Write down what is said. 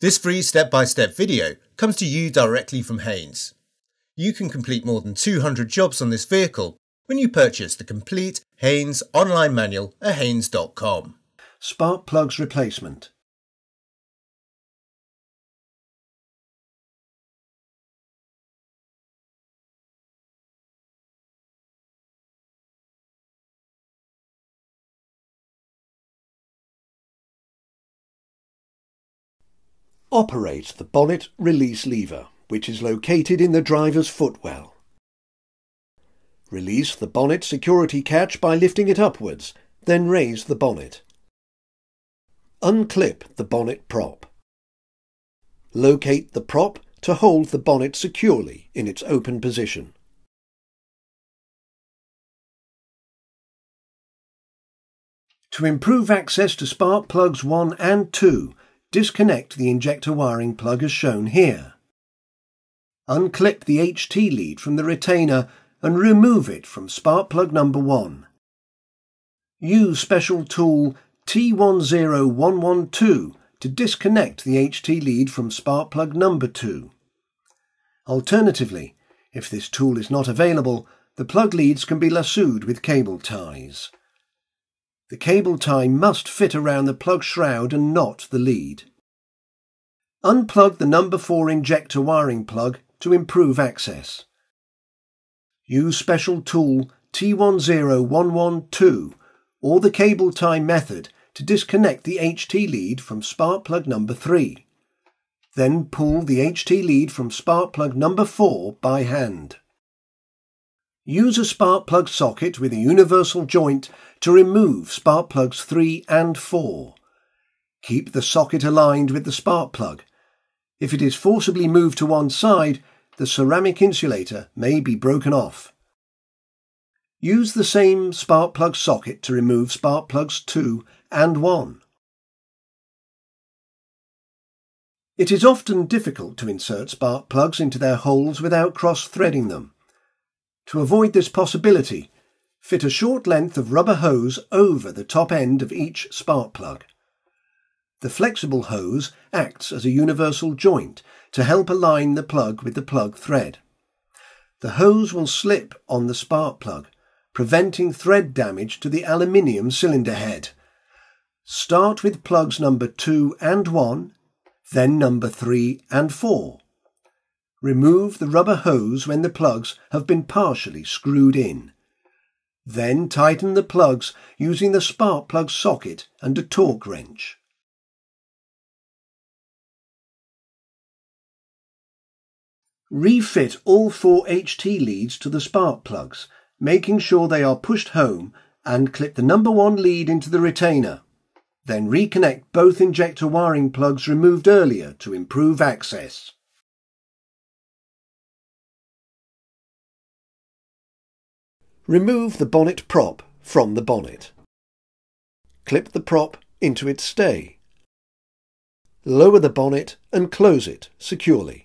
This free step-by-step video comes to you directly from Haynes. You can complete more than 200 jobs on this vehicle when you purchase the complete Haynes online manual at haynes.com. Spark plugs replacement. Operate the bonnet release lever, which is located in the driver's footwell. Release the bonnet security catch by lifting it upwards, then raise the bonnet. Unclip the bonnet prop. Locate the prop to hold the bonnet securely in its open position. To improve access to spark plugs 1 and 2, disconnect the injector wiring plug as shown here. Unclip the HT lead from the retainer and remove it from spark plug number 1. Use special tool T10112 to disconnect the HT lead from spark plug number 2. Alternatively, if this tool is not available, the plug leads can be lassoed with cable ties. The cable tie must fit around the plug shroud and not the lead. Unplug the number 4 injector wiring plug to improve access. Use special tool T10112 or the cable tie method to disconnect the HT lead from spark plug number 3. Then pull the HT lead from spark plug number 4 by hand. Use a spark plug socket with a universal joint to remove spark plugs 3 and 4. Keep the socket aligned with the spark plug. If it is forcibly moved to one side, the ceramic insulator may be broken off. Use the same spark plug socket to remove spark plugs 2 and 1. It is often difficult to insert spark plugs into their holes without cross-threading them. To avoid this possibility, fit a short length of rubber hose over the top end of each spark plug. The flexible hose acts as a universal joint to help align the plug with the plug thread. The hose will slip on the spark plug, preventing thread damage to the aluminium cylinder head. Start with plugs number 2 and 1, then number 3 and 4. Remove the rubber hose when the plugs have been partially screwed in. Then tighten the plugs using the spark plug socket and a torque wrench. Refit all 4 HT leads to the spark plugs, making sure they are pushed home, and clip the number 1 lead into the retainer. Then reconnect both injector wiring plugs removed earlier to improve access. Remove the bonnet prop from the bonnet. Clip the prop into its stay. Lower the bonnet and close it securely.